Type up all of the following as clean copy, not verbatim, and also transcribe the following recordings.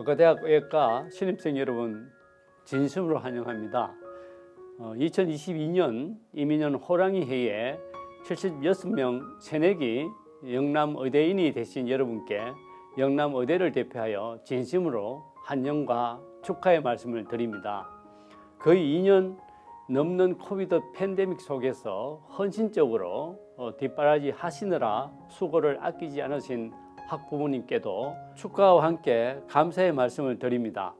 의과대학 의학과 신입생 여러분 진심으로 환영합니다. 2022년 이민년 호랑이 회에 76명 새내기 영남 의대인이 되신 여러분께 영남 의대를 대표하여 진심으로 환영과 축하의 말씀을 드립니다. 거의 2년 넘는 코비드 팬데믹 속에서 헌신적으로 뒷바라지 하시느라 수고를 아끼지 않으신 학부모님께도 축하와 함께 감사의 말씀을 드립니다.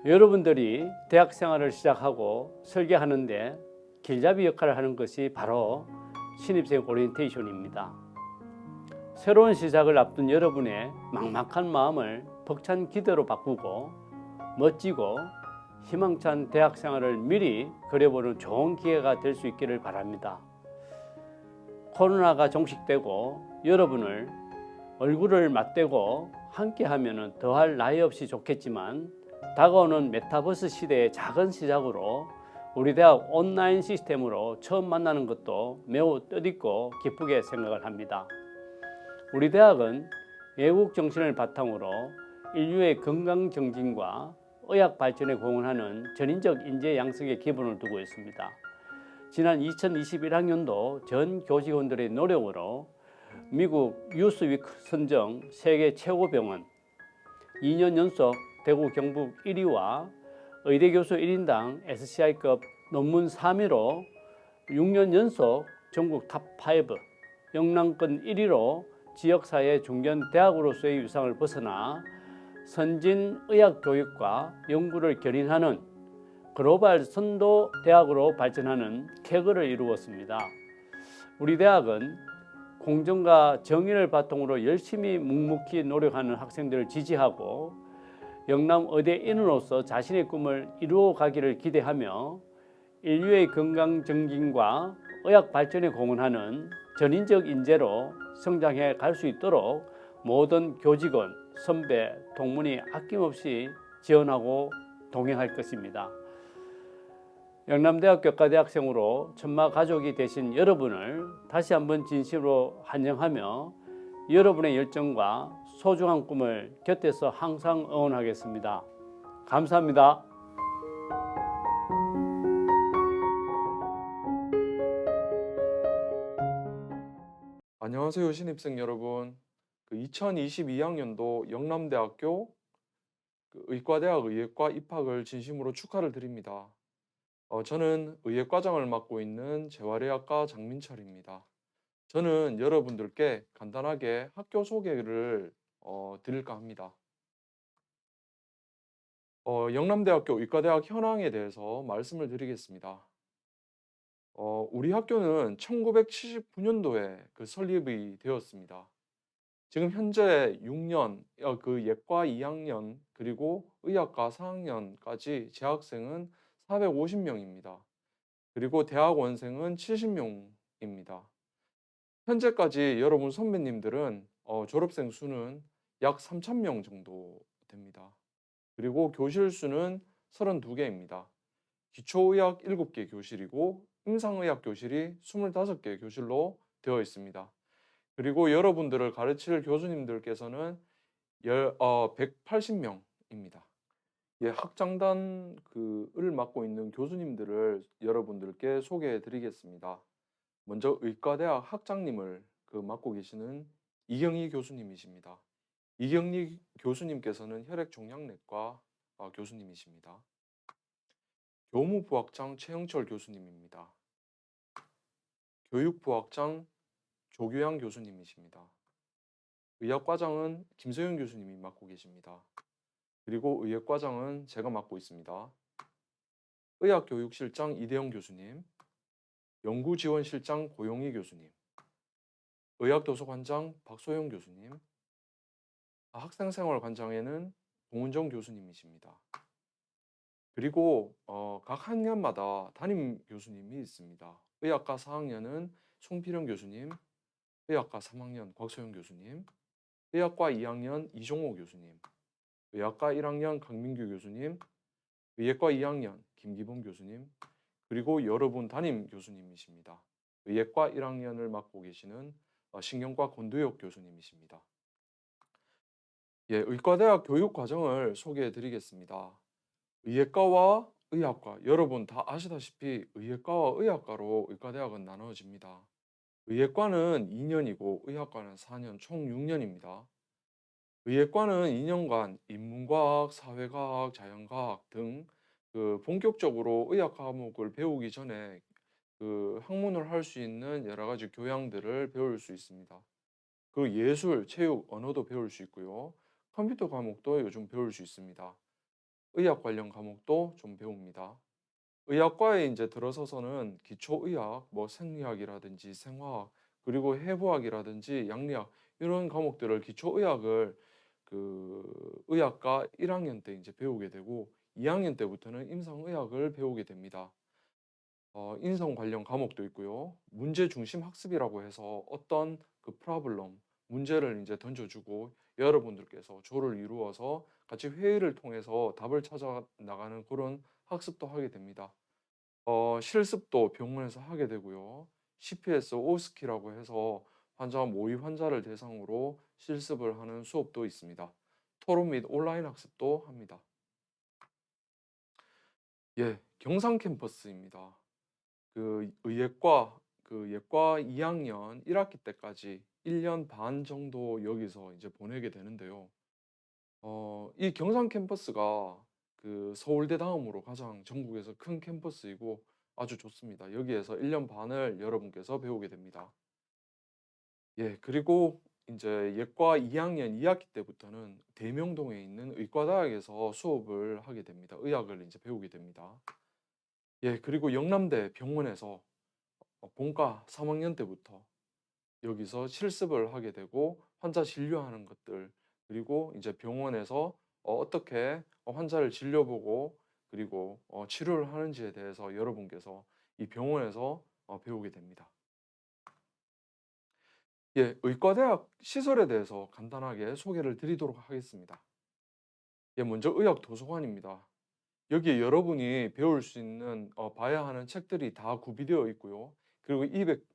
여러분들이 대학 생활을 시작하고 설계하는데 길잡이 역할을 하는 것이 바로 신입생 오리엔테이션입니다. 새로운 시작을 앞둔 여러분의 막막한 마음을 벅찬 기대로 바꾸고 멋지고 희망찬 대학 생활을 미리 그려보는 좋은 기회가 될 수 있기를 바랍니다. 코로나가 종식되고 여러분을 얼굴을 맞대고 함께하면 더할 나위 없이 좋겠지만 다가오는 메타버스 시대의 작은 시작으로 우리 대학 온라인 시스템으로 처음 만나는 것도 매우 뜻있고 기쁘게 생각을 합니다. 우리 대학은 외국 정신을 바탕으로 인류의 건강 정진과 의학 발전에 공헌하는 전인적 인재 양성의 기본을 두고 있습니다. 지난 2021학년도 전 교직원들의 노력으로 미국 뉴스위크 선정 세계 최고 병원 2년 연속 대구 경북 1위와 의대 교수 1인당 SCI급 논문 3위로 6년 연속 전국 탑5 영남권 1위로 지역사회 중견 대학으로서의 위상을 벗어나 선진 의학 교육과 연구를 결인하는 글로벌 선도 대학으로 발전하는 쾌거를 이루었습니다. 우리 대학은 공정과 정의를 바탕으로 열심히 묵묵히 노력하는 학생들을 지지하고 영남 의대인으로서 자신의 꿈을 이루어 가기를 기대하며 인류의 건강 정진과 의학 발전에 공헌하는 전인적 인재로 성장해 갈 수 있도록 모든 교직원, 선배, 동문이 아낌없이 지원하고 동행할 것입니다. 영남대학교 의과대학생으로 천마 가족이 되신 여러분을 다시 한번 진심으로 환영하며 여러분의 열정과 소중한 꿈을 곁에서 항상 응원하겠습니다. 감사합니다. 안녕하세요, 신입생 여러분. 2022학년도 영남대학교 의과대학 의예과 입학을 진심으로 축하를 드립니다. 저는 의예과장을 맡고 있는 재활의학과 장민철입니다. 저는 여러분들께 간단하게 학교 소개를 드릴까 합니다. 영남대학교 의과대학 현황에 대해서 말씀을 드리겠습니다. 우리 학교는 1979년도에 설립이 되었습니다. 지금 현재 6년, 예과 2학년 그리고 의학과 4학년까지 재학생은 450명입니다. 그리고 대학원생은 70명입니다. 현재까지 여러분 선배님들은 졸업생 수는 약 3,000명 정도 됩니다. 그리고 교실 수는 32개입니다. 기초의학 7개 교실이고 임상의학 교실이 25개 교실로 되어 있습니다. 그리고 여러분들을 가르칠 교수님들께서는 180명입니다. 예, 학장단을 맡고 있는 교수님들을 여러분들께 소개해 드리겠습니다. 먼저 의과대학 학장님을 맡고 계시는 이경희 교수님이십니다. 이경희 교수님께서는 혈액종양내과 교수님이십니다. 교무부학장 최영철 교수님입니다. 교육부학장 조교양 교수님이십니다. 의학과장은 김서영 교수님이 맡고 계십니다. 그리고 의학과장은 제가 맡고 있습니다. 의학교육실장 이대영 교수님, 연구지원실장 고용희 교수님, 의학도서관장 박소영 교수님, 학생생활관장에는 동은정 교수님이십니다. 그리고 각 학년마다 담임 교수님이 있습니다. 의학과 4학년은 송필영 교수님, 의학과 3학년 곽소영 교수님, 의학과 2학년 이종호 교수님, 의학과 1학년 강민규 교수님, 의예과 2학년 김기범 교수님, 그리고 여러분 담임 교수님이십니다. 의예과 1학년을 맡고 계시는 신경과 권두혁 교수님이십니다. 예, 의과대학 교육 과정을 소개해 드리겠습니다. 의예과와 의학과, 여러분 다 아시다시피 의예과와 의학과로 의과대학은 나눠집니다. 의예과는 2년이고 의학과는 4년, 총 6년입니다. 의예과는 2년간 인문과학, 사회과학, 자연과학 등 본격적으로 의학 과목을 배우기 전에 학문을 할 수 있는 여러 가지 교양들을 배울 수 있습니다. 그 예술, 체육, 언어도 배울 수 있고요. 컴퓨터 과목도 요즘 배울 수 있습니다. 의학 관련 과목도 좀 배웁니다. 의학과에 이제 들어서서는 기초의학, 뭐 생리학이라든지 생화학, 그리고 해부학이라든지 양리학 이런 과목들을 기초의학을 의학과 1학년 때 이제 배우게 되고 2학년 때부터는 임상의학을 배우게 됩니다. 인성 관련 과목도 있고요. 문제 중심 학습이라고 해서 어떤 프로블럼, 문제를 이제 던져주고 여러분들께서 조를 이루어서 같이 회의를 통해서 답을 찾아 나가는 그런 학습도 하게 됩니다. 실습도 병원에서 하게 되고요. CPS, 오스키라고 해서 환자 모의 환자를 대상으로 실습을 하는 수업도 있습니다. 토론 및 온라인 학습도 합니다. 예, 경상 캠퍼스입니다. 의예과 예과 2학년 1학기 때까지 1년 반 정도 여기서 이제 보내게 되는데요. 이 경상 캠퍼스가 서울대 다음으로 가장 전국에서 큰 캠퍼스이고 아주 좋습니다. 여기에서 1년 반을 여러분께서 배우게 됩니다. 예, 그리고 이제 예과 2학년 2학기 때부터는 대명동에 있는 의과대학에서 수업을 하게 됩니다. 의학을 이제 배우게 됩니다. 예, 그리고 영남대 병원에서 본과 3학년 때부터 여기서 실습을 하게 되고 환자 진료하는 것들 그리고 이제 병원에서 어떻게 환자를 진료보고 그리고 치료를 하는지에 대해서 여러분께서 이 병원에서 배우게 됩니다. 예, 의과대학 시설에 대해서 간단하게 소개를 드리도록 하겠습니다. 예, 먼저 의학도서관입니다. 여기에 여러분이 배울 수 있는 봐야 하는 책들이 다 구비되어 있고요. 그리고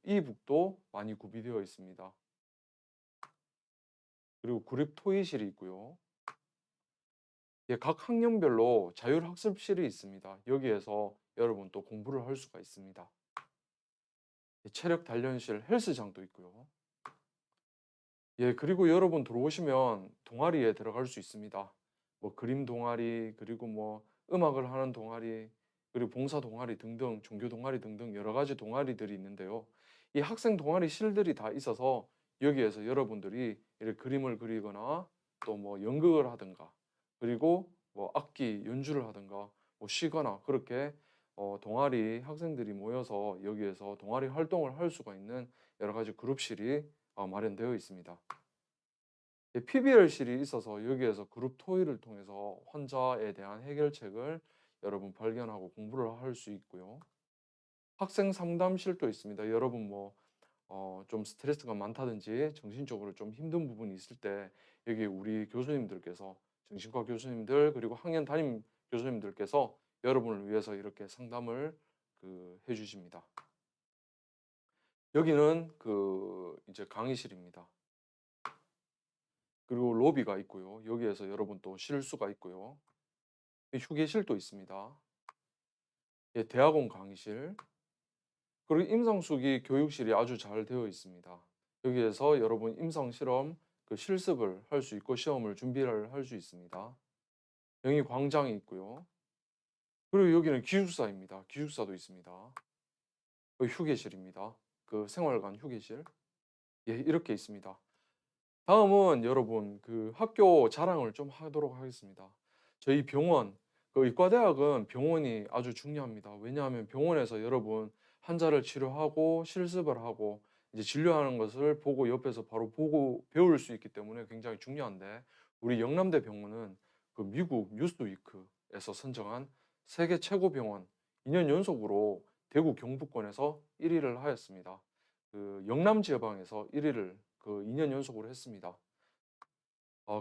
이북도 많이 구비되어 있습니다. 그리고 구립 토의실이 있고요. 예, 각 학년별로 자율학습실이 있습니다. 여기에서 여러분 또 공부를 할 수가 있습니다. 예, 체력 단련실, 헬스장도 있고요. 예, 그리고 여러분 들어오시면 동아리에 들어갈 수 있습니다. 뭐 그림 동아리, 그리고 뭐 음악을 하는 동아리, 그리고 봉사 동아리 등등, 종교 동아리 등등 여러 가지 동아리들이 있는데요. 이 학생 동아리실들이 다 있어서 여기에서 여러분들이 이렇게 그림을 그리거나 또 뭐 연극을 하든가 그리고 뭐 악기 연주를 하든가 뭐 쉬거나 그렇게 동아리 학생들이 모여서 여기에서 동아리 활동을 할 수가 있는 여러 가지 그룹실이 마련되어 있습니다. PBL실이 있어서 여기에서 그룹 토의를 통해서 환자에 대한 해결책을 여러분 발견하고 공부를 할 수 있고요. 학생 상담실도 있습니다. 여러분 좀 스트레스가 많다든지 정신적으로 좀 힘든 부분이 있을 때 여기 우리 교수님들께서 정신과 교수님들 그리고 학년 담임 교수님들께서 여러분을 위해서 이렇게 상담을 해주십니다. 여기는 이제 강의실입니다. 그리고 로비가 있고요. 여기에서 여러분 또 쉴 수가 있고요. 휴게실도 있습니다. 예, 대학원 강의실. 그리고 임상수기 교육실이 아주 잘 되어 있습니다. 여기에서 여러분 임상 실험 실습을 할 수 있고 시험을 준비를 할 수 있습니다. 여기 광장이 있고요. 그리고 여기는 기숙사입니다. 기숙사도 있습니다. 휴게실입니다. 생활관 휴게실. 예, 이렇게 있습니다. 다음은 여러분 학교 자랑을 좀 하도록 하겠습니다. 저희 병원, 의과대학은 병원이 아주 중요합니다. 왜냐하면 병원에서 여러분 환자를 치료하고 실습을 하고 이제 진료하는 것을 보고 옆에서 바로 보고 배울 수 있기 때문에 굉장히 중요한데 우리 영남대 병원은 미국 뉴스위크에서 선정한 세계 최고 병원 2년 연속으로 대구 경북권에서 1위를 하였습니다. 영남 지방에서 1위를 2년 연속으로 했습니다.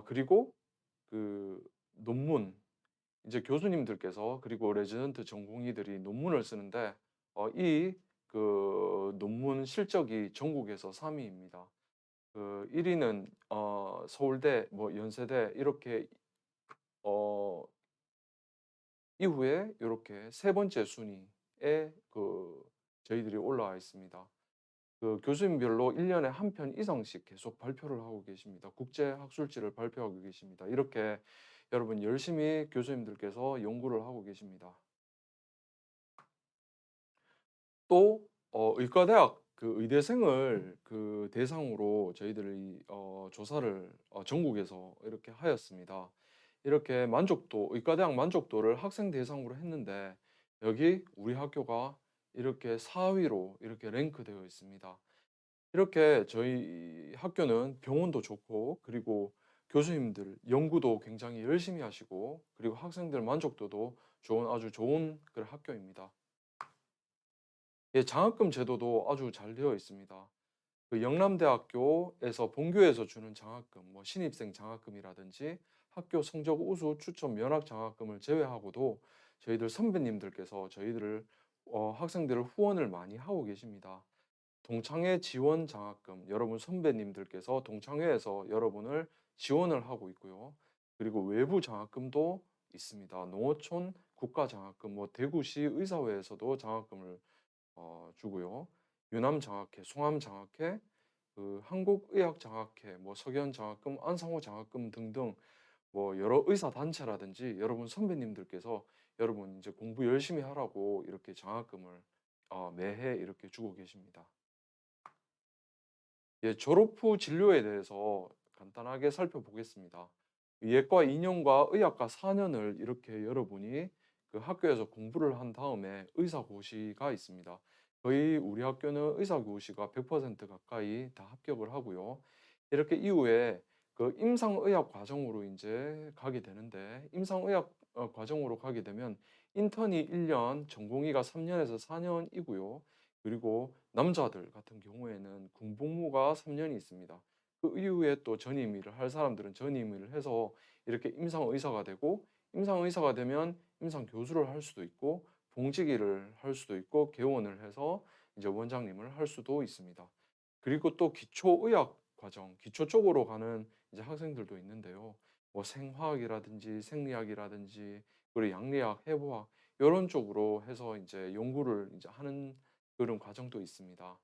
그리고 논문 이제 교수님들께서 그리고 레지던트 전공의들이 논문을 쓰는데 이 논문 실적이 전국에서 3위입니다. 그 1위는 서울대, 뭐 연세대 이렇게 이후에 이렇게 세 번째 순위에 그 저희들이 올라와 있습니다. 그 교수님별로 1년에 한 편 이상씩 계속 발표를 하고 계십니다. 국제 학술지를 발표하고 계십니다. 이렇게 여러분 열심히 교수님들께서 연구를 하고 계십니다. 또 의과대학 그 의대생을 그 대상으로 저희들이 조사를 전국에서 이렇게 하였습니다. 이렇게 만족도 의과대학 만족도를 학생 대상으로 했는데 여기 우리 학교가 이렇게 4위로 이렇게 랭크되어 있습니다. 이렇게 저희 학교는 병원도 좋고 그리고 교수님들 연구도 굉장히 열심히 하시고 그리고 학생들 만족도도 좋은 아주 좋은 그런 학교입니다. 예, 장학금 제도도 아주 잘 되어 있습니다. 그 영남대학교에서 본교에서 주는 장학금, 뭐 신입생 장학금이라든지 학교 성적 우수 추천 면학 장학금을 제외하고도 저희들 선배님들께서 저희들을 학생들을 후원을 많이 하고 계십니다. 동창회 지원 장학금, 여러분 선배님들께서 동창회에서 여러분을 지원을 하고 있고요. 그리고 외부 장학금도 있습니다. 농어촌 국가 장학금, 뭐 대구시 의사회에서도 장학금을 주고요. 유남 장학회, 송암 장학회, 그 한국의학 장학회, 뭐 석연 장학금, 안상호 장학금 등등 뭐 여러 의사 단체라든지 여러분 선배님들께서 여러분 이제 공부 열심히 하라고 이렇게 장학금을 매해 이렇게 주고 계십니다. 예, 졸업 후 진료에 대해서 간단하게 살펴보겠습니다. 예과 2년과 의학과 4년을 이렇게 여러분이 그 학교에서 공부를 한 다음에 의사고시가 있습니다. 거의 우리 학교는 의사고시가 100% 가까이 다 합격을 하고요. 이렇게 이후에 그 임상의학 과정으로 이제 가게 되는데 임상의학 과정으로 가게 되면 인턴이 1년, 전공의가 3년에서 4년이고요. 그리고 남자들 같은 경우에는 군복무가 3년이 있습니다. 그 이후에 또 전임 일을 할 사람들은 전임 일을 해서 이렇게 임상의사가 되고 임상의사가 되면 임상교수를 할 수도 있고 봉직일을 할 수도 있고 개원을 해서 이제 원장님을 할 수도 있습니다. 그리고 또 기초의학 과정, 기초 쪽으로 가는 이제 학생들도 있는데요. 뭐 생화학이라든지 생리학이라든지 그리고 양리학, 해부학 이런 쪽으로 해서 이제 연구를 이제 하는 그런 과정도 있습니다.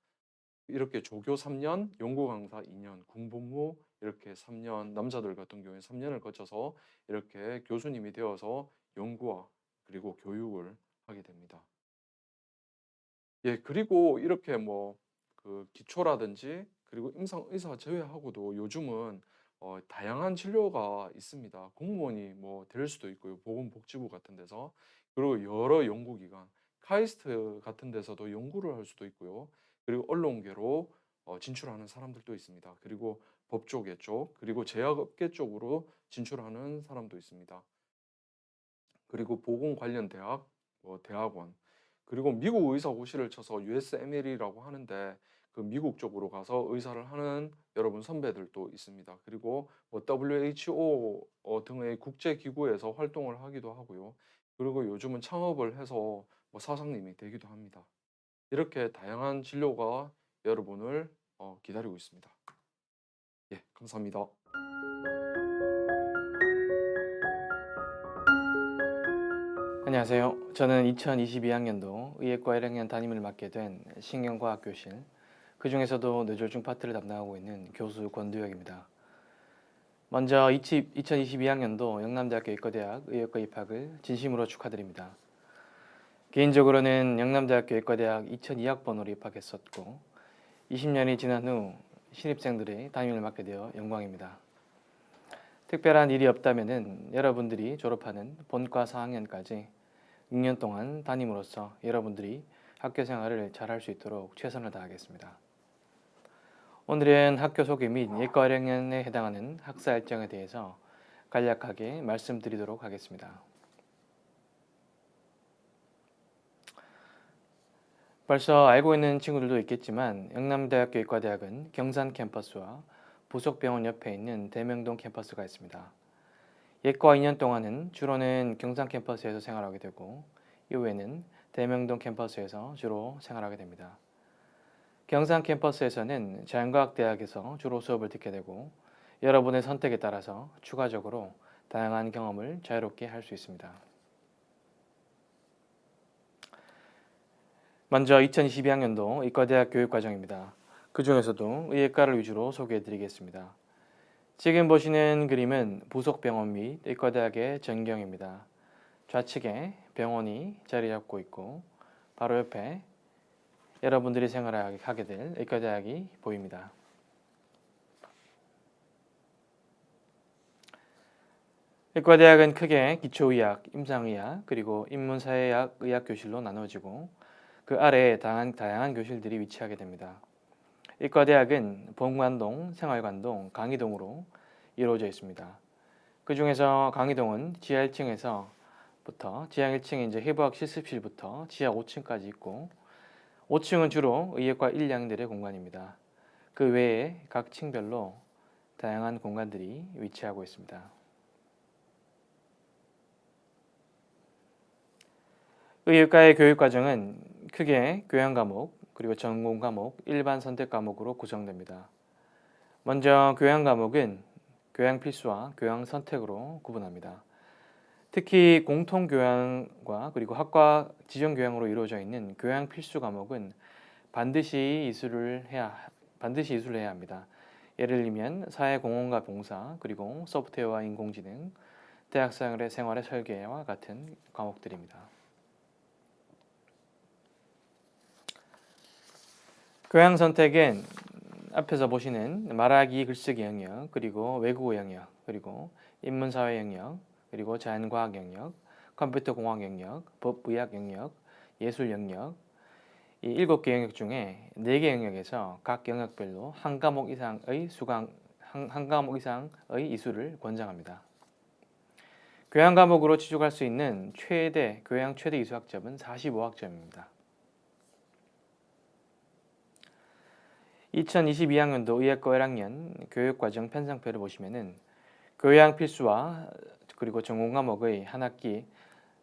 이렇게 조교 3년, 연구 강사 2년, 군복무 이렇게 3년, 남자들 같은 경우에 3년을 거쳐서 이렇게 교수님이 되어서 연구와 그리고 교육을 하게 됩니다. 예, 그리고 이렇게 뭐 그 기초라든지 그리고 임상 의사 제외하고도 요즘은 다양한 진료가 있습니다. 공무원이 뭐 될 수도 있고요. 보건복지부 같은 데서 그리고 여러 연구기관, 카이스트 같은 데서도 연구를 할 수도 있고요. 그리고 언론계로 진출하는 사람들도 있습니다. 그리고 법조계 쪽, 그리고 제약업계 쪽으로 진출하는 사람도 있습니다. 그리고 보건 관련 대학, 뭐 대학원, 그리고 미국 의사고시를 쳐서 USML이라고 하는데 그 미국 쪽으로 가서 의사를 하는 여러분 선배들도 있습니다. 그리고 뭐 WHO 등의 국제 기구에서 활동을 하기도 하고요. 그리고 요즘은 창업을 해서 뭐 사장님이 되기도 합니다. 이렇게 다양한 진로가 여러분을 기다리고 있습니다. 예, 감사합니다. 안녕하세요. 저는 2022학년도 의예과 1학년 담임을 맡게 된 신경과학 교실, 그 중에서도 뇌졸중 파트를 담당하고 있는 교수 권두혁입니다. 먼저 2022학년도 영남대학교 의과대학 의예과 입학을 진심으로 축하드립니다. 개인적으로는 영남대학교 의과대학 2002학번으로 입학했었고 20년이 지난 후 신입생들의 담임을 맡게 되어 영광입니다. 특별한 일이 없다면 여러분들이 졸업하는 본과 4학년까지 6년 동안 담임으로서 여러분들이 학교 생활을 잘할 수 있도록 최선을 다하겠습니다. 오늘은 학교 소개 및 예과 1학년에 해당하는 학사 일정에 대해서 간략하게 말씀드리도록 하겠습니다. 벌써 알고 있는 친구들도 있겠지만 영남대학교 의과대학은 경산 캠퍼스와 부속병원 옆에 있는 대명동 캠퍼스가 있습니다. 예과 2년 동안은 주로는 경산 캠퍼스에서 생활하게 되고 이후에는 대명동 캠퍼스에서 주로 생활하게 됩니다. 경산 캠퍼스에서는 자연과학대학에서 주로 수업을 듣게 되고 여러분의 선택에 따라서 추가적으로 다양한 경험을 자유롭게 할 수 있습니다. 먼저 2022학년도 의과대학 교육과정입니다. 그 중에서도 의예과를 위주로 소개해 드리겠습니다. 지금 보시는 그림은 부속병원 및 의과대학의 전경입니다. 좌측에 병원이 자리 잡고 있고 바로 옆에 여러분들이 생활하게 될 의과대학이 보입니다. 의과대학은 크게 기초의학, 임상의학, 그리고 인문사회학 의학교실로 나누어지고 그 아래에 다양한 교실들이 위치하게 됩니다. 의과대학은 본관동, 생활관동, 강의동으로 이루어져 있습니다. 그 중에서 강의동은 지하 1층에서부터 지하 1층에 이제 해부학 실습실부터 지하 5층까지 있고 5층은 주로 의예과 1, 2학년들의 공간입니다. 그 외에 각 층별로 다양한 공간들이 위치하고 있습니다. 의예과의 교육과정은 크게 교양 과목, 그리고 전공 과목, 일반 선택 과목으로 구성됩니다. 먼저 교양 과목은 교양 필수와 교양 선택으로 구분합니다. 특히 공통 교양과 그리고 학과 지정 교양으로 이루어져 있는 교양 필수 과목은 반드시 이수를 해야 합니다. 예를 들면 사회공헌과 봉사, 그리고 소프트웨어와 인공지능, 대학생활의 설계와 같은 과목들입니다. 교양 선택은 앞에서 보시는 말하기, 글쓰기 영역, 그리고 외국어 영역, 그리고 인문사회 영역, 그리고 자연과학 영역, 컴퓨터공학 영역, 법의학 영역, 예술 영역, 이 7개 영역 중에 4개 영역에서 각 영역별로 한 과목 이상의 이수를 권장합니다. 교양 과목으로 취득할 수 있는 교양 최대 이수 학점은 45학점입니다. 2022학년도 의예과 1학년 교육과정 편성표를 보시면은 교양 필수와 그리고 전공 과목이 1학기에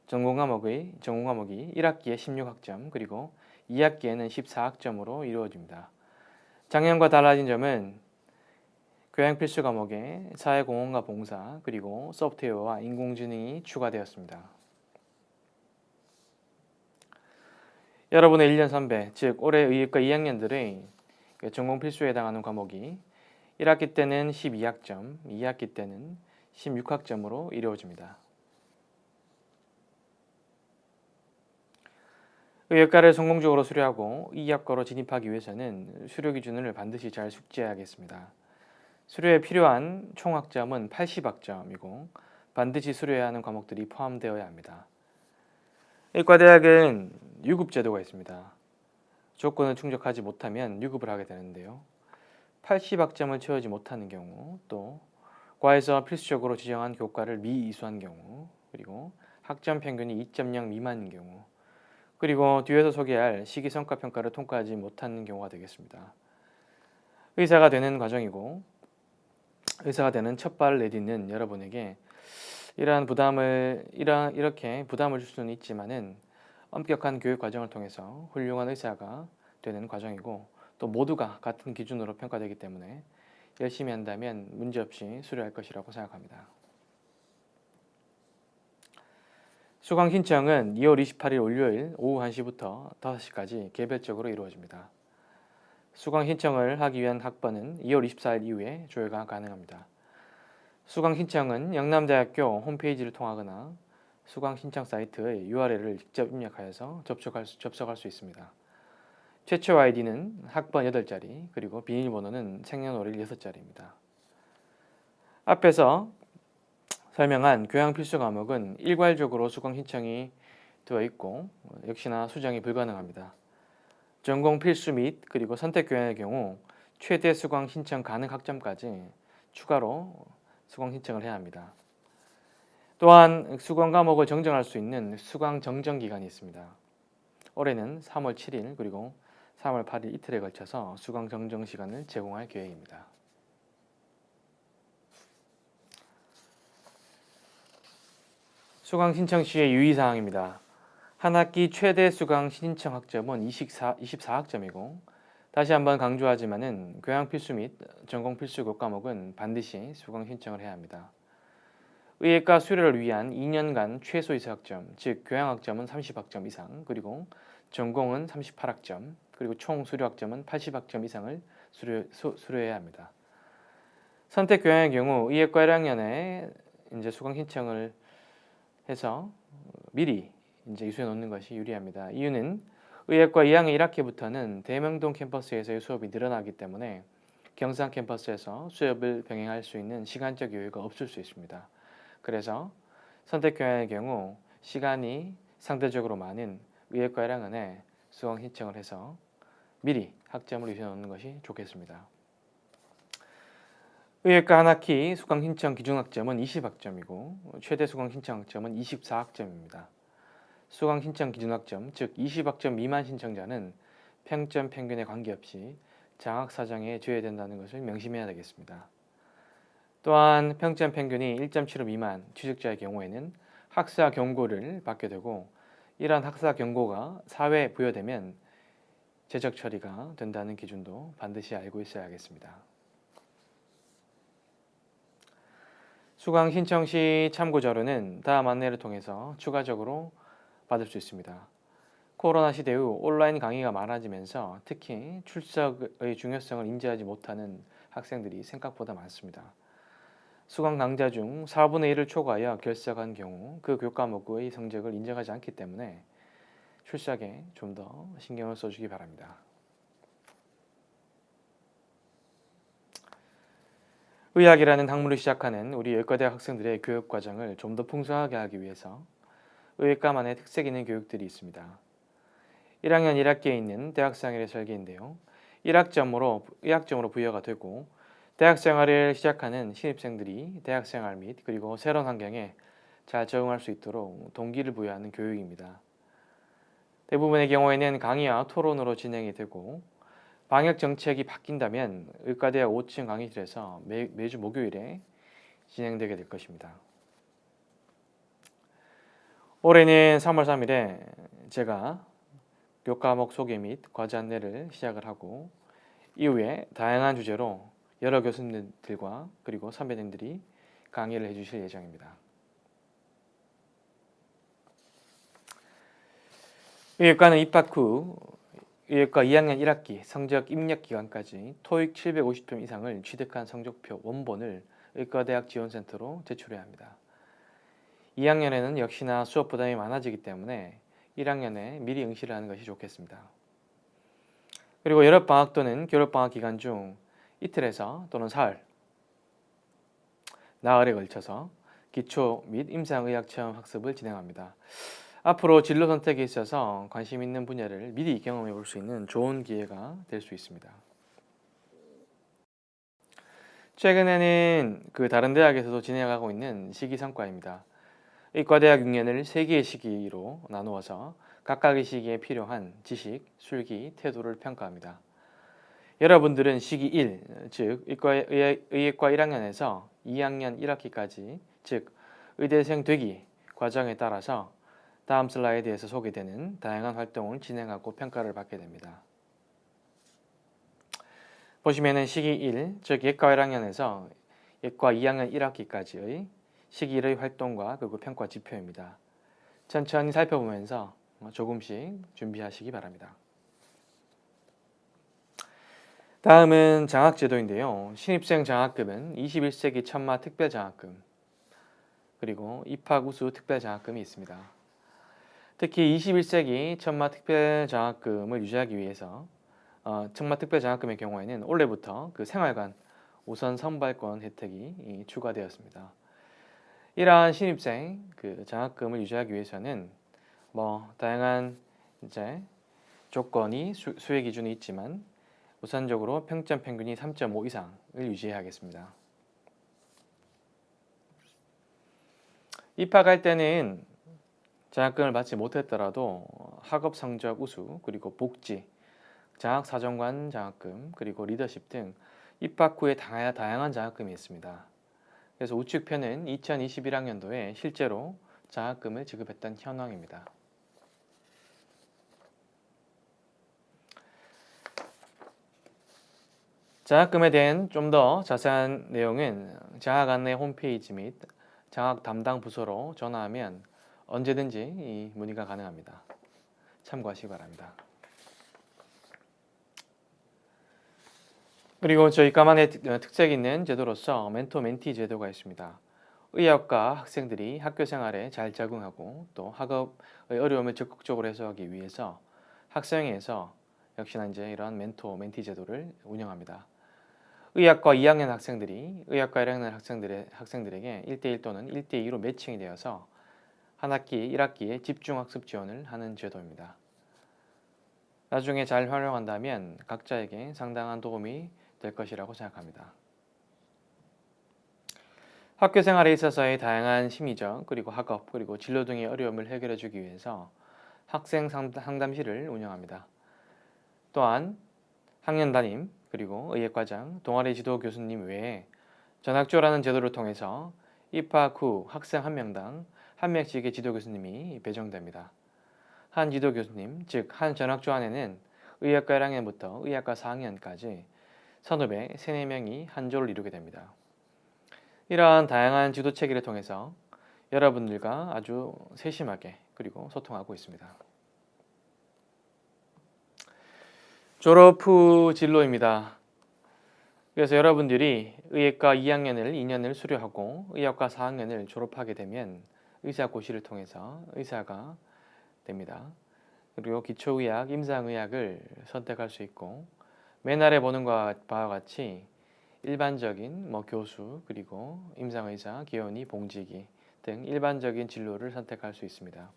16학점 그리고 2학기에는 14학점으로 이루어집니다. 작년과 달라진 점은 교양 필수 과목에 사회공헌과 봉사 그리고 소프트웨어와 인공지능이 추가되었습니다. 여러분의 1년 선배, 즉 올해 의예과 2학년들의 전공 필수에 해당하는 과목이 1학기 때는 12학점, 2학기 때는 16학점으로 이루어집니다. 의예과를 성공적으로 수료하고 이 학과로 진입하기 위해서는 수료 기준을 반드시 잘 숙지해야겠습니다. 수료에 필요한 총 학점은 80학점이고 반드시 수료해야 하는 과목들이 포함되어야 합니다. 의과대학은 유급 제도가 있습니다. 조건을 충족하지 못하면 유급을 하게 되는데요. 80학점을 채우지 못하는 경우, 또 과에서 필수적으로 지정한 교과를 미이수한 경우, 그리고 학점 평균이 2.0 미만인 경우, 그리고 뒤에서 소개할 시기성과평가를 통과하지 못하는 경우가 되겠습니다. 의사가 되는 과정이고 의사가 되는 첫 발을 내딛는 여러분에게 이렇게 부담을 줄 수는 있지만은 엄격한 교육 과정을 통해서 훌륭한 의사가 되는 과정이고 또 모두가 같은 기준으로 평가되기 때문에 열심히 한다면 문제없이 수료할 것이라고 생각합니다. 수강 신청은 2월 28일 월요일 오후 1시부터 5시까지 개별적으로 이루어집니다. 수강 신청을 하기 위한 학번은 2월 24일 이후에 조회가 가능합니다. 수강 신청은 영남대학교 홈페이지를 통하거나 수강 신청 사이트의 URL을 직접 입력하여서 접속할 수 있습니다. 최초 아이디는 학번 8자리, 그리고 비밀번호는 생년월일 6자리입니다. 앞에서 설명한 교양 필수 과목은 일괄적으로 수강 신청이 되어 있고 역시나 수정이 불가능합니다. 전공 필수 및 그리고 선택 교양의 경우 최대 수강 신청 가능 학점까지 추가로 수강 신청을 해야 합니다. 또한 수강 과목을 정정할 수 있는 수강 정정 기간이 있습니다. 올해는 3월 7일 그리고 3월 8일 이틀에 걸쳐서 수강 정정 시간을 제공할 계획입니다. 수강 신청 시의 유의사항입니다. 한 학기 최대 수강 신청 학점은 24학점이고 다시 한번 강조하지만은 교양 필수 및 전공 필수 교과목은 반드시 수강 신청을 해야 합니다. 의예과 수료를 위한 2년간 최소 이수학점, 즉 교양학점은 30학점 이상, 그리고 전공은 38학점, 그리고 총 수료학점은 80학점 이상을 수료해야 합니다. 선택 교양의 경우 의예과 1학년에 이제 수강 신청을 해서 미리 이제 이수해 놓는 것이 유리합니다. 이유는 의예과 2학년 1학기부터는 대명동 캠퍼스에서의 수업이 늘어나기 때문에 경상 캠퍼스에서 수업을 병행할 수 있는 시간적 여유가 없을 수 있습니다. 그래서 선택교양의 경우 시간이 상대적으로 많은 의예과 1학년에 수강 신청을 해서 미리 학점을 유지해 놓는 것이 좋겠습니다. 의예과 한 학기 수강 신청 기준 학점은 20학점이고 최대 수강 신청 학점은 24학점입니다. 수강 신청 기준 학점, 즉 20학점 미만 신청자는 평점 평균에 관계없이 장학 사정에 제외된다는 것을 명심해야 되겠습니다. 또한 평점 평균이 1.75 미만 취직자의 경우에는 학사 경고를 받게 되고 이러한 학사 경고가 사회에 부여되면 제적 처리가 된다는 기준도 반드시 알고 있어야겠습니다. 수강 신청 시 참고 자료는 다음 안내를 통해서 추가적으로 받을 수 있습니다. 코로나 시대 후 온라인 강의가 많아지면서 특히 출석의 중요성을 인지하지 못하는 학생들이 생각보다 많습니다. 수강 강좌 중 4분의 1을 초과하여 결석한 경우 그 교과목의 성적을 인정하지 않기 때문에 출석에 좀 더 신경을 써주기 바랍니다. 의학이라는 학문을 시작하는 우리 의과대학 학생들의 교육 과정을 좀 더 풍성하게 하기 위해서 의과만의 특색 있는 교육들이 있습니다. 1학년 1학기에 있는 대학생활의 설계인데요. 1학점으로 부여가 되고 대학생활을 시작하는 신입생들이 대학생활 및 그리고 새로운 환경에 잘 적응할 수 있도록 동기를 부여하는 교육입니다. 대부분의 경우에는 강의와 토론으로 진행이 되고 방역 정책이 바뀐다면 의과대학 5층 강의실에서 매주 목요일에 진행되게 될 것입니다. 올해는 3월 3일에 제가 교과목 소개 및 과제 안내를 시작을 하고 이후에 다양한 주제로 여러 교수님들과 그리고 선배님들이 강의를 해주실 예정입니다. 의예과는 입학 후 의예과 2학년 1학기 성적 입력 기간까지 토익 750점 이상을 취득한 성적표 원본을 의과대학 지원센터로 제출해야 합니다. 2학년에는 역시나 수업 부담이 많아지기 때문에 1학년에 미리 응시를 하는 것이 좋겠습니다. 그리고 여름방학 또는 겨울방학 기간 중 이틀에서 또는 사흘, 나흘에 걸쳐서 기초 및 임상의학체험 학습을 진행합니다. 앞으로 진로 선택에 있어서 관심 있는 분야를 미리 경험해 볼 수 있는 좋은 기회가 될 수 있습니다. 최근에는 다른 대학에서도 진행하고 있는 시기평가입니다. 의과대학 6년을 3개의 시기로 나누어서 각각의 시기에 필요한 지식, 술기, 태도를 평가합니다. 여러분들은 시기 1, 즉 의예과 1학년에서 2학년 1학기까지, 즉 의대생 되기 과정에 따라서 다음 슬라이드에서 소개되는 다양한 활동을 진행하고 평가를 받게 됩니다. 보시면은 시기 1, 즉 예과 1학년에서 예과 2학년 1학기까지의 시기 1의 활동과 그리고 평가 지표입니다. 천천히 살펴보면서 조금씩 준비하시기 바랍니다. 다음은 장학제도인데요. 신입생 장학금은 21세기 천마 특별장학금 그리고 입학 우수 특별장학금이 있습니다. 특히 21세기 천마 특별장학금을 유지하기 위해서 천마 특별장학금의 경우에는 올해부터 생활관 우선 선발권 혜택이 추가되었습니다. 이러한 신입생 장학금을 유지하기 위해서는 다양한 조건이 수혜 기준이 있지만 우선적으로 평점 평균이 3.5 이상을 유지해야겠습니다. 입학할 때는 장학금을 받지 못했더라도 학업 성적 우수, 그리고 복지, 장학사정관 장학금, 그리고 리더십 등 입학 후에 다양한 장학금이 있습니다. 그래서 우측편은 2021학년도에 실제로 장학금을 지급했던 현황입니다. 장학금에 대한 좀 더 자세한 내용은 장학 안내 홈페이지 및 장학 담당 부서로 전화하면 언제든지 이 문의가 가능합니다. 참고하시기 바랍니다. 그리고 저희 과만의 특색 있는 제도로서 멘토-멘티 제도가 있습니다. 의학과 학생들이 학교 생활에 잘 적응하고 또 학업의 어려움을 적극적으로 해소하기 위해서 학생회에서 역시나 이제 이러한 멘토-멘티 제도를 운영합니다. 의학과 2학년 학생들이 의학과 1학년 학생들에게 1대1 또는 1대2로 매칭이 되어서 한 학기 1학기에 집중 학습 지원을 하는 제도입니다. 나중에 잘 활용한다면 각자에게 상당한 도움이 될 것이라고 생각합니다. 학교 생활에 있어서의 다양한 심리적 그리고 학업 그리고 진로 등의 어려움을 해결해 주기 위해서 학생 상담실을 운영합니다. 또한 학년 담임 그리고 의예과장, 동아리 지도 교수님 외에 전학조라는 제도를 통해서 입학 후 학생 한 명당 한 명씩의 지도 교수님이 배정됩니다. 한 지도 교수님, 즉 한 전학조 안에는 의학과 1학년부터 의학과 4학년까지 선후배 3, 4명이 한 조를 이루게 됩니다. 이러한 다양한 지도 체계를 통해서 여러분들과 아주 세심하게 그리고 소통하고 있습니다. 졸업 후 진로입니다. 그래서 여러분들이 의예과 2학년을 2년을 수료하고 의학과 4학년을 졸업하게 되면 의사고시를 통해서 의사가 됩니다. 그리고 기초의학, 임상의학을 선택할 수 있고 맨 아래 보는 바와 같이 일반적인 교수 그리고 임상의사, 기원의, 봉지기 등 일반적인 진로를 선택할 수 있습니다.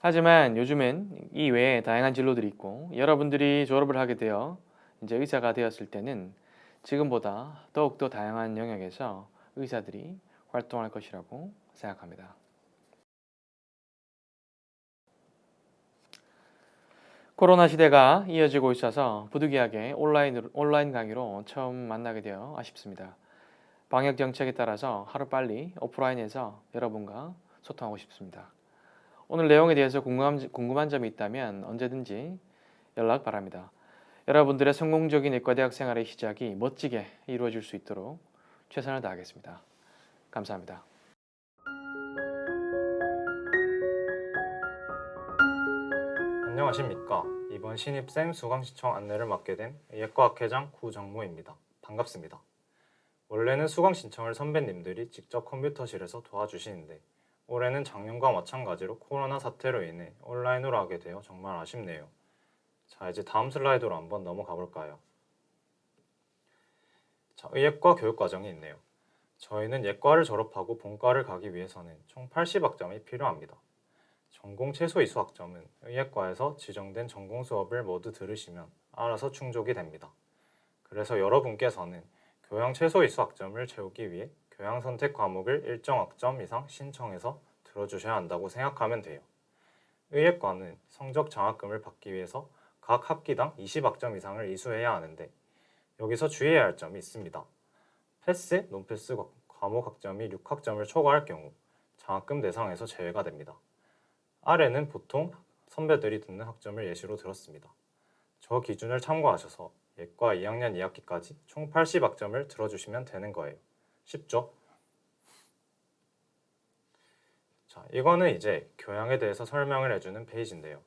하지만 요즘은 이 외에 다양한 진로들이 있고 여러분들이 졸업을 하게 되어 이제 의사가 되었을 때는 지금보다 더욱더 다양한 영역에서 의사들이 활동할 것이라고 생각합니다. 코로나 시대가 이어지고 있어서 부득이하게 온라인 강의로 처음 만나게 되어 아쉽습니다. 방역 정책에 따라서 하루빨리 오프라인에서 여러분과 소통하고 싶습니다. 오늘 내용에 대해서 궁금한 점이 있다면 언제든지 연락 바랍니다. 여러분들의 성공적인 의과대학 생활의 시작이 멋지게 이루어질 수 있도록 최선을 다하겠습니다. 감사합니다. 안녕하십니까. 이번 신입생 수강 신청 안내를 맡게 된 의예과학회장 구정무입니다. 반갑습니다. 원래는 수강 신청을 선배님들이 직접 컴퓨터실에서 도와주시는데 올해는 작년과 마찬가지로 코로나 사태로 인해 온라인으로 하게 되어 정말 아쉽네요. 자, 이제 다음 슬라이드로 한번 넘어가 볼까요? 자, 의예과 교육과정이 있네요. 저희는 예과를 졸업하고 본과를 가기 위해서는 총 80학점이 필요합니다. 전공 최소 이수학점은 의예과에서 지정된 전공 수업을 모두 들으시면 알아서 충족이 됩니다. 그래서 여러분께서는 교양 최소 이수학점을 채우기 위해 교양 선택 과목을 일정 학점 이상 신청해서 들어주셔야 한다고 생각하면 돼요. 의예과는 성적 장학금을 받기 위해서 각 학기당 20학점 이상을 이수해야 하는데 여기서 주의해야 할 점이 있습니다. 패스, 논패스 과목 학점이 6학점을 초과할 경우 장학금 대상에서 제외가 됩니다. 아래는 보통 선배들이 듣는 학점을 예시로 들었습니다. 저 기준을 참고하셔서 예과 2학년 2학기까지 총 80학점을 들어주시면 되는 거예요. 쉽죠? 자, 이거는 이제 교양에 대해서 설명을 해주는 페이지인데요.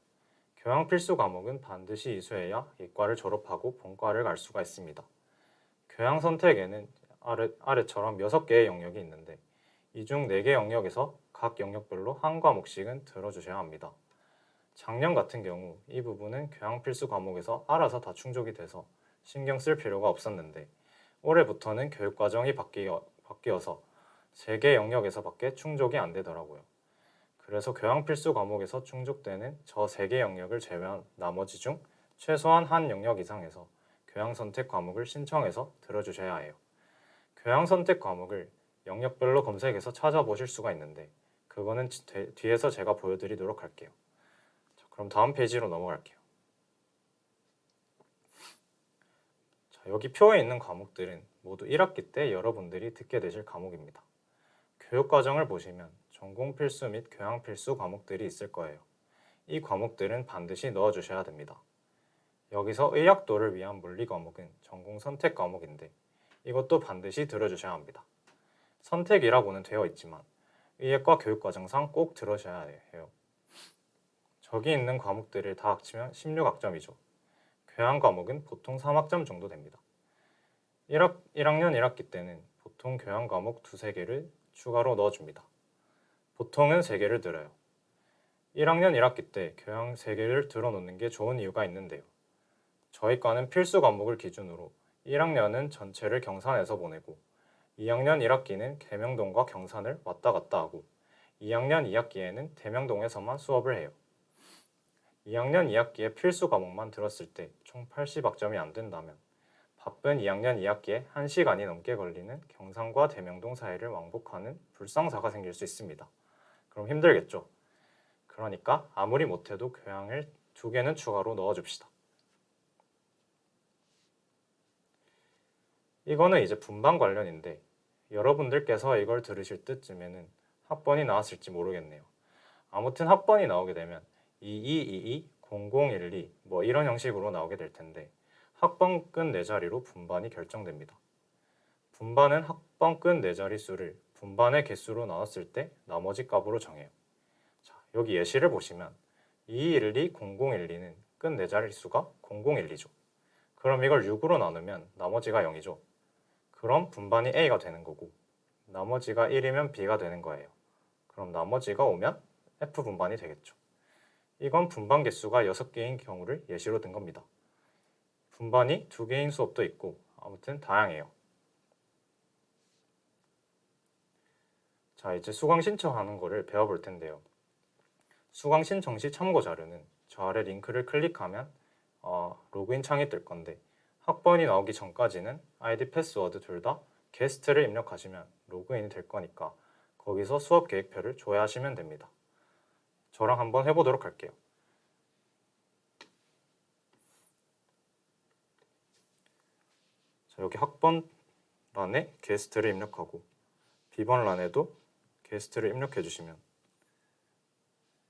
교양 필수 과목은 반드시 이수해야 예과를 졸업하고 본과를 갈 수가 있습니다. 교양 선택에는 아래처럼 6개의 영역이 있는데 이 중 4개 영역에서 각 영역별로 한 과목씩은 들어주셔야 합니다. 작년 같은 경우 이 부분은 교양 필수 과목에서 알아서 다 충족이 돼서 신경 쓸 필요가 없었는데 올해부터는 교육과정이 바뀌어서 3개 영역에서밖에 충족이 안 되더라고요. 그래서 교양 필수 과목에서 충족되는 저 3개 영역을 제외한 나머지 중 최소한 한 영역 이상에서 교양 선택 과목을 신청해서 들어주셔야 해요. 교양 선택 과목을 영역별로 검색해서 찾아보실 수가 있는데 그거는 뒤에서 제가 보여드리도록 할게요. 자, 그럼 다음 페이지로 넘어갈게요. 자, 여기 표에 있는 과목들은 모두 1학기 때 여러분들이 듣게 되실 과목입니다. 교육과정을 보시면 전공 필수 및 교양 필수 과목들이 있을 거예요. 이 과목들은 반드시 넣어주셔야 됩니다. 여기서 의학도를 위한 물리 과목은 전공 선택 과목인데 이것도 반드시 들어주셔야 합니다. 선택이라고는 되어 있지만 의예과 교육과정상 꼭 들으셔야 해요. 저기 있는 과목들을 다 합치면 16학점이죠. 교양 과목은 보통 3학점 정도 됩니다. 1학년 1학기 때는 보통 교양 과목 2-3개를 추가로 넣어줍니다. 보통은 3개를 들어요. 1학년 1학기 때 교양 3개를 들어놓는 게 좋은 이유가 있는데요. 저희 과는 필수 과목을 기준으로 1학년은 전체를 경산에서 보내고 2학년 1학기는 계명동과 경산을 왔다 갔다 하고 2학년 2학기에는 대명동에서만 수업을 해요. 2학년 2학기에 필수 과목만 들었을 때 총 80학점이 안 된다면 바쁜 2학년 2학기에 1시간이 넘게 걸리는 경산과 대명동 사이를 왕복하는 불상사가 생길 수 있습니다. 그럼 힘들겠죠? 그러니까 아무리 못해도 교양을 2개는 추가로 넣어줍시다. 이거는 이제 분반 관련인데 여러분들께서 이걸 들으실 때쯤에는 학번이 나왔을지 모르겠네요. 아무튼 학번이 나오게 되면 2222, 0012 뭐 이런 형식으로 나오게 될 텐데 학번 끝 4자리로 분반이 결정됩니다. 분반은 학번 끝 4자리 수를 분반의 개수로 나눴을 때 나머지 값으로 정해요. 자, 여기 예시를 보시면 2212, 0012는 끝 4자리 수가 0012죠. 그럼 이걸 6으로 나누면 나머지가 0이죠. 그럼 분반이 A가 되는 거고 나머지가 1이면 B가 되는 거예요. 그럼 나머지가 오면 F 분반이 되겠죠. 이건 분반 개수가 6개인 경우를 예시로 든 겁니다. 분반이 2개인 수업도 있고 아무튼 다양해요. 자, 이제 수강 신청하는 거를 배워볼 텐데요. 수강 신청 시 참고 자료는 저 아래 링크를 클릭하면 로그인 창이 뜰 건데 학번이 나오기 전까지는 아이디 패스워드 둘 다 게스트를 입력하시면 로그인이 될 거니까 거기서 수업 계획표를 조회하시면 됩니다. 저랑 한번 해보도록 할게요. 자, 여기 학번란에 게스트를 입력하고 비번란에도 게스트를 입력해 주시면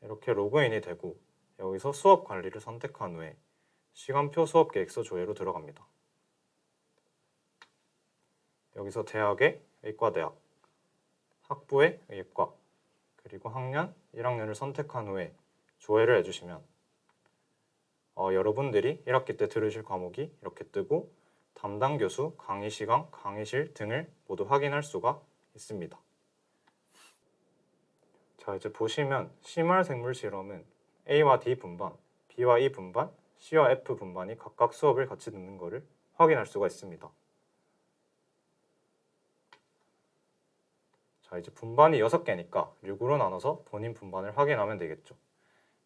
이렇게 로그인이 되고 여기서 수업 관리를 선택한 후에 시간표 수업 계획서 조회로 들어갑니다. 여기서 대학의 의과대학, 학부의 의과, 그리고 학년 1학년을 선택한 후에 조회를 해주시면 여러분들이 1학기 때 들으실 과목이 이렇게 뜨고 담당 교수, 강의 시간, 강의실 등을 모두 확인할 수가 있습니다. 자, 이제 보시면 심할 생물 실험은 A와 D 분반, B와 E 분반, C와 F 분반이 각각 수업을 같이 듣는 것을 확인할 수가 있습니다. 자, 이제 분반이 6개니까 6으로 나눠서 본인 분반을 확인하면 되겠죠.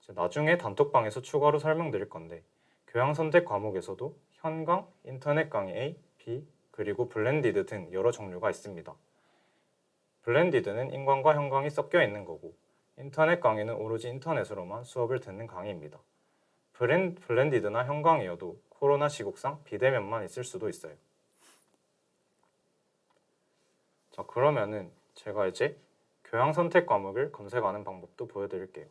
이제 나중에 단톡방에서 추가로 설명드릴 건데 교양 선택 과목에서도 현강, 인터넷 강의 A, B, 그리고 블렌디드 등 여러 종류가 있습니다. 블렌디드는 인강과 현강이 섞여 있는 거고 인터넷 강의는 오로지 인터넷으로만 수업을 듣는 강의입니다. 블렌디드나 현강이어도 코로나 시국상 비대면만 있을 수도 있어요. 자, 그러면은 제가 이제 교양 선택 과목을 검색하는 방법도 보여드릴게요.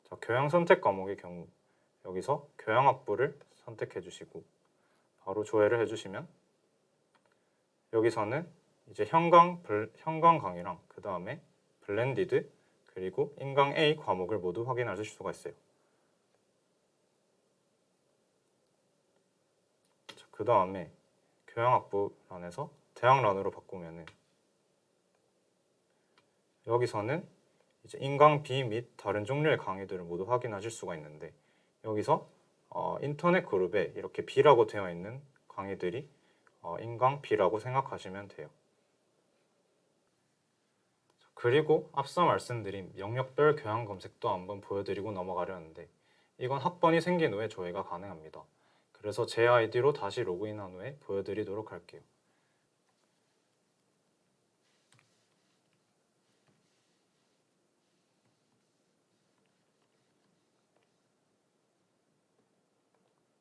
자, 교양 선택 과목의 경우 여기서 교양학부를 선택해 주시고 바로 조회를 해주시면 여기서는 이제 현강 강의랑 그 다음에 블렌디드 그리고 인강 A 과목을 모두 확인하실 수가 있어요. 그 다음에 교양학부란에서 대학란으로 바꾸면은 여기서는 이제 인강 B 및 다른 종류의 강의들을 모두 확인하실 수가 있는데 여기서 인터넷 그룹에 이렇게 B라고 되어 있는 강의들이 인강 B라고 생각하시면 돼요. 그리고 앞서 말씀드린 영역별 교양 검색도 한번 보여드리고 넘어가려는데 이건 학번이 생긴 후에 조회가 가능합니다. 그래서 제 아이디로 다시 로그인한 후에 보여드리도록 할게요.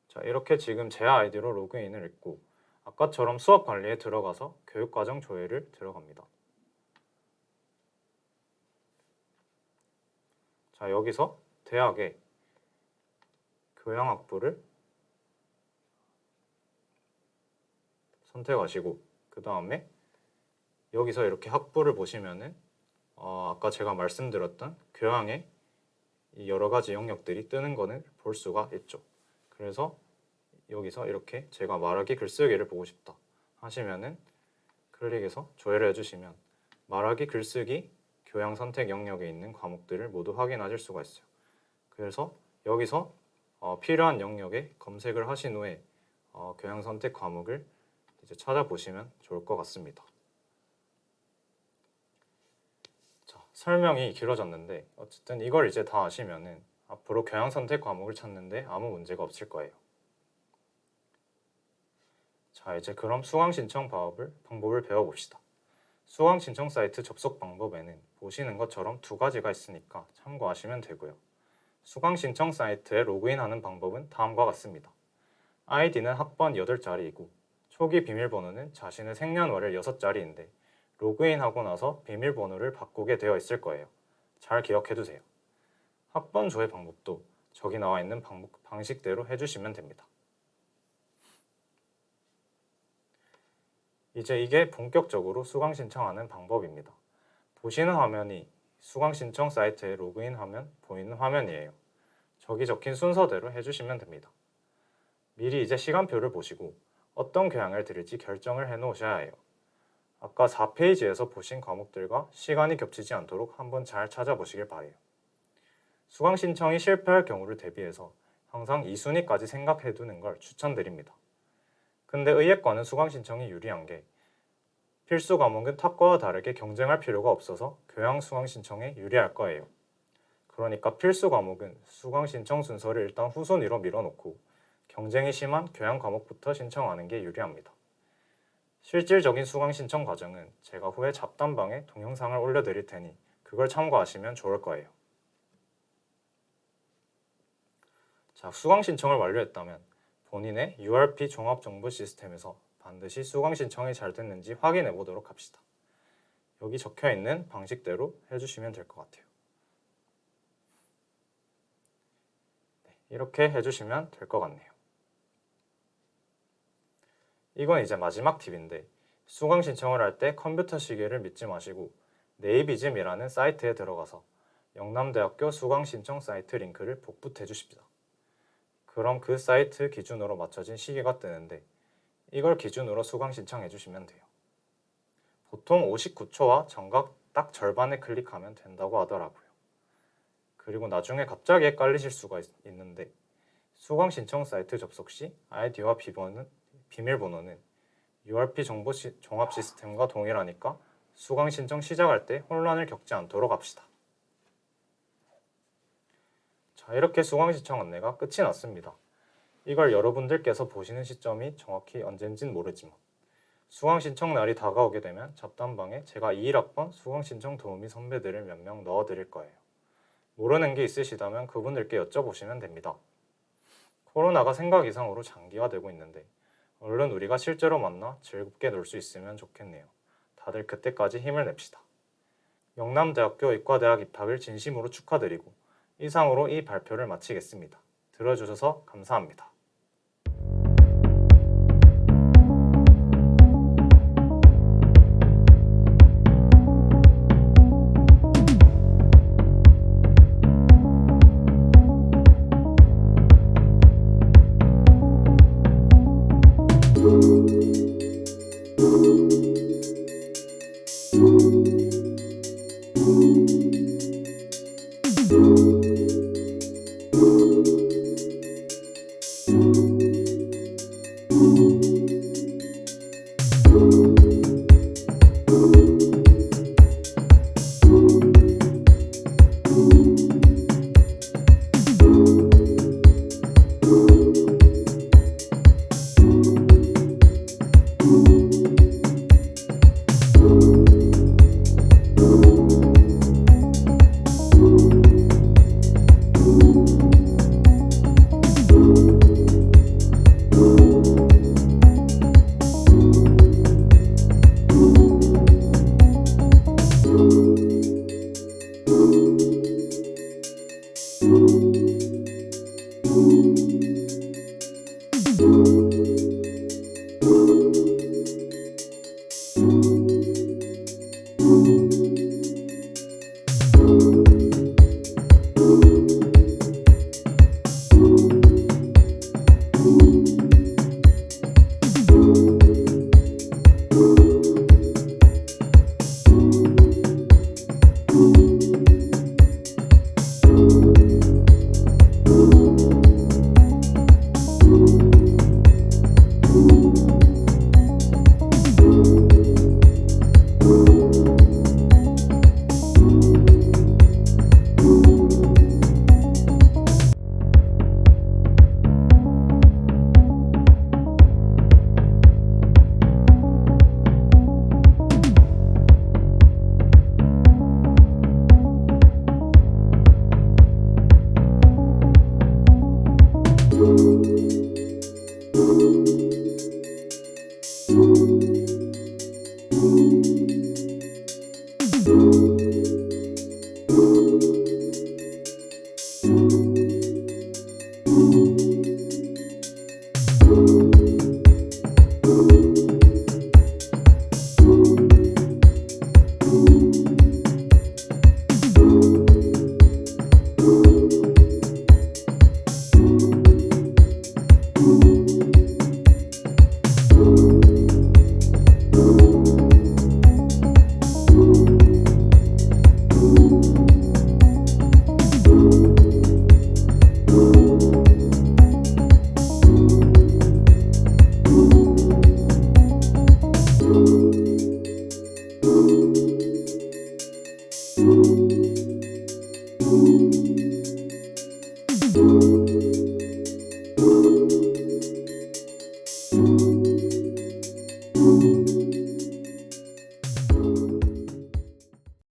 자, 이렇게 지금 제 아이디로 로그인을 했고 아까처럼 수업 관리에 들어가서 교육과정 조회를 들어갑니다. 자, 여기서 대학의 교양학부를 선택하시고 그 다음에 여기서 이렇게 학부를 보시면은 아까 제가 말씀드렸던 교양의 이 여러 가지 영역들이 뜨는 거는 볼 수가 있죠. 그래서 여기서 이렇게 제가 말하기 글쓰기를 보고 싶다 하시면은 클릭해서 조회를 해주시면 말하기 글쓰기 교양 선택 영역에 있는 과목들을 모두 확인하실 수가 있어요. 그래서 여기서 필요한 영역에 검색을 하신 후에 교양 선택 과목을 이제 찾아보시면 좋을 것 같습니다. 자, 설명이 길어졌는데 어쨌든 이걸 이제 다 아시면은 앞으로 교양 선택 과목을 찾는데 아무 문제가 없을 거예요. 자, 이제 그럼 수강 신청 방법을 배워봅시다. 수강 신청 사이트 접속 방법에는 보시는 것처럼 두 가지가 있으니까 참고하시면 되고요. 수강 신청 사이트에 로그인하는 방법은 다음과 같습니다. 아이디는 학번 8자리이고 초기 비밀번호는 자신의 생년월일 6자리인데 로그인하고 나서 비밀번호를 바꾸게 되어 있을 거예요. 잘 기억해두세요. 학번 조회 방법도 저기 나와 있는 방식대로 해주시면 됩니다. 이제 이게 본격적으로 수강 신청하는 방법입니다. 보시는 화면이 수강 신청 사이트에 로그인하면 보이는 화면이에요. 저기 적힌 순서대로 해주시면 됩니다. 미리 이제 시간표를 보시고 어떤 교양을 들을지 결정을 해 놓으셔야 해요. 아까 4페이지에서 보신 과목들과 시간이 겹치지 않도록 한번 잘 찾아보시길 바래요. 수강 신청이 실패할 경우를 대비해서 항상 2순위까지 생각해 두는 걸 추천드립니다. 근데 의예과는 수강 신청이 유리한 게 필수 과목은 탁과와 다르게 경쟁할 필요가 없어서 교양 수강 신청에 유리할 거예요. 그러니까 필수 과목은 수강 신청 순서를 일단 후순위로 밀어놓고 경쟁이 심한 교양 과목부터 신청하는 게 유리합니다. 실질적인 수강 신청 과정은 제가 후에 잡담방에 동영상을 올려드릴 테니 그걸 참고하시면 좋을 거예요. 자, 수강 신청을 완료했다면 본인의 URP 종합정보 시스템에서 반드시 수강 신청이 잘 됐는지 확인해 보도록 합시다. 여기 적혀 있는 방식대로 해주시면 될 것 같아요. 네, 이렇게 해주시면 될 것 같네요. 이건 이제 마지막 팁인데 수강 신청을 할 때 컴퓨터 시계를 믿지 마시고 네이비즘이라는 사이트에 들어가서 영남대학교 수강 신청 사이트 링크를 복붙해 주십니다. 그럼 그 사이트 기준으로 맞춰진 시계가 뜨는데 이걸 기준으로 수강 신청해 주시면 돼요. 보통 59초와 정각 딱 절반에 클릭하면 된다고 하더라고요. 그리고 나중에 갑자기 헷갈리실 수가 있는데 수강 신청 사이트 접속 시 아이디와 비밀번호는 URP 정보 종합 시스템과 동일하니까 수강 신청 시작할 때 혼란을 겪지 않도록 합시다. 자, 이렇게 수강 신청 안내가 끝이 났습니다. 이걸 여러분들께서 보시는 시점이 정확히 언젠진 모르지만 수강 신청 날이 다가오게 되면 잡담방에 제가 21학번 수강 신청 도우미 선배들을 몇 명 넣어드릴 거예요. 모르는 게 있으시다면 그분들께 여쭤보시면 됩니다. 코로나가 생각 이상으로 장기화되고 있는데 얼른 우리가 실제로 만나 즐겁게 놀 수 있으면 좋겠네요. 다들 그때까지 힘을 냅시다. 영남대학교 의과대학 입학을 진심으로 축하드리고 이상으로 이 발표를 마치겠습니다. 들어주셔서 감사합니다. you